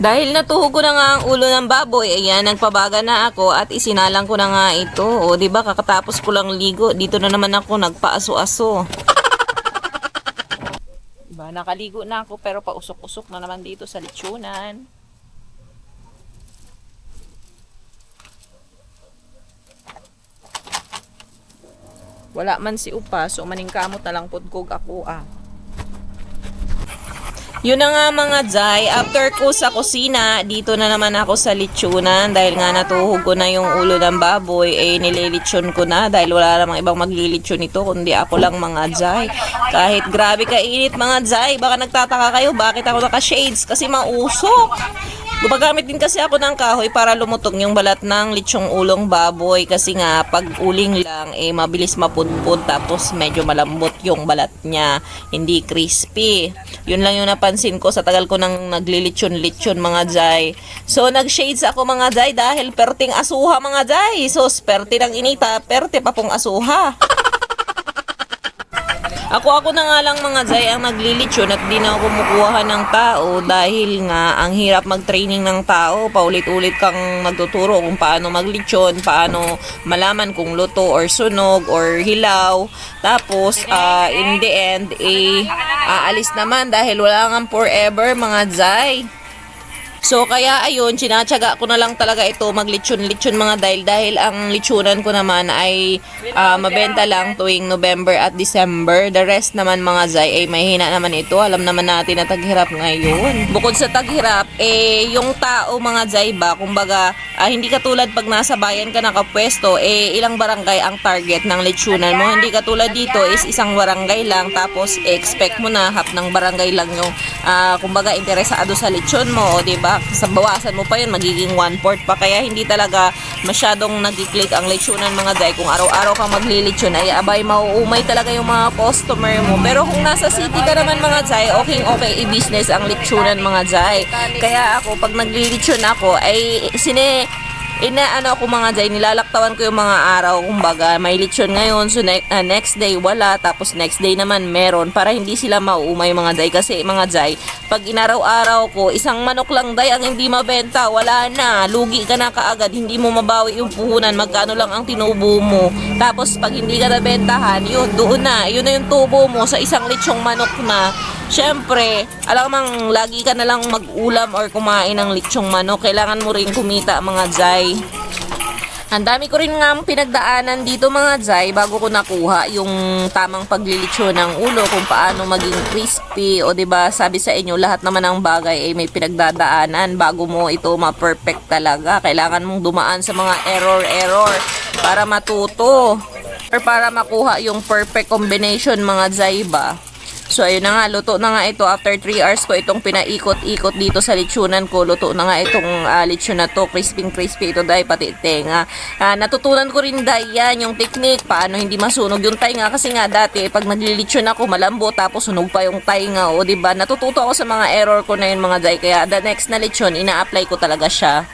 Dahil natuhog ko na nga ang ulo ng baboy, ayan, nagpabaga na ako at isinalang ko na nga ito. O, di ba kakatapos ko lang ligo, dito na naman ako nagpaaso-aso. Diba, nakaligo na ako pero pausok-usok na naman dito sa lechonan. Wala man si Upa, so maningkamot na lang pudkog ako Yun na nga mga Jai, after ko sa kusina, dito na naman ako sa lechonan dahil nga natuhog ko na yung ulo ng baboy, nililitsyon ko na dahil wala namang ibang maglilitsyon nito kundi ako lang mga Jai. Kahit grabe kainit mga Jai, baka nagtataka kayo bakit ako naka-shades kasi mausok. Gumagamit din kasi ako ng kahoy para lumutong yung balat ng lechong ulong baboy kasi nga pag uling lang mabilis mapudpud tapos medyo malambot yung balat niya, hindi crispy. Yun lang yung napansin ko sa tagal ko nang naglilitsyon-litsyon mga Jai. So nag-shades ako mga Jai dahil perting asuha mga Jai. So perte ng inita, perte pa pong asuha. Ako na nga lang mga Jai ang naglilitsyon at di na ako kumukuha ng tao dahil nga ang hirap mag-training ng tao. Paulit-ulit kang magtuturo kung paano maglitsyon, paano malaman kung luto or sunog or hilaw. Tapos in the end aalis naman dahil wala nga forever mga Jai. So kaya ayun, sinatsaga ko na lang talaga ito maglitsyon-litsyon mga dahil ang litsunan ko naman ay mabenta lang tuwing November at December. The rest naman mga Jai ay mahina naman ito. Alam naman natin na taghirap ngayon. Bukod sa taghirap, yung tao mga Jai ba, kumbaga hindi katulad pag nasa bayan ka nakapwesto, ilang barangay ang target ng litsunan mo. Hindi katulad dito is isang barangay lang tapos expect mo na half ng barangay lang yung kumbaga interesado sa litsyon mo, o diba? Sa bawasan mo pa yun, magiging 1/4 pa. Kaya hindi talaga masyadong nag-click ang lechonan mga Jai. Kung araw-araw kang maglilitsyon ay abay mauumay talaga yung mga customer mo. Pero kung nasa city ka naman mga Jai, okay i-business ang lechonan mga Jai. Kaya ako pag naglilitsyon ako ay inaano ako mga Jai, nilalaktawan ko yung mga araw, kumbaga may lechon ngayon, so next day wala, tapos next day naman meron, para hindi sila mauumay mga Jai. Kasi mga Jai, pag inaraw-araw ko, isang manok lang Jai ang hindi mabenta, wala na, lugi ka na kaagad, hindi mo mabawi yung puhunan, magkano lang ang tinubo mo. Tapos pag hindi ka nabentahan, yun, doon na, yun na yung tubo mo sa isang lechong manok na. Syempre, alam mang lagi ka na lang mag-ulam or kumain ng lechong manok, kailangan mo rin kumita mga Jai. Ang dami ko rin nga pinagdaanan dito mga Jai bago ko nakuha yung tamang paglilitsyon ng ulo, kung paano maging crispy. O diba, sabi sa inyo, lahat naman ng bagay ay may pinagdadaanan bago mo ito ma-perfect talaga. Kailangan mong dumaan sa mga error para matuto or para makuha yung perfect combination mga Jai ba. So ayun na nga, luto na nga ito. After 3 hours ko itong pinaikot-ikot dito sa lechonan ko, luto na nga itong lechon na to. Crispy ito dahil pati tenga. Natutunan ko rin dahil yan yung technique paano hindi masunog yung tainga, kasi nga dati pag naglilechon ako malambot tapos sunog pa yung tainga, o diba, natututo ako sa mga error ko na yun mga Jai. Kaya the next na lechon ina-apply ko talaga siya.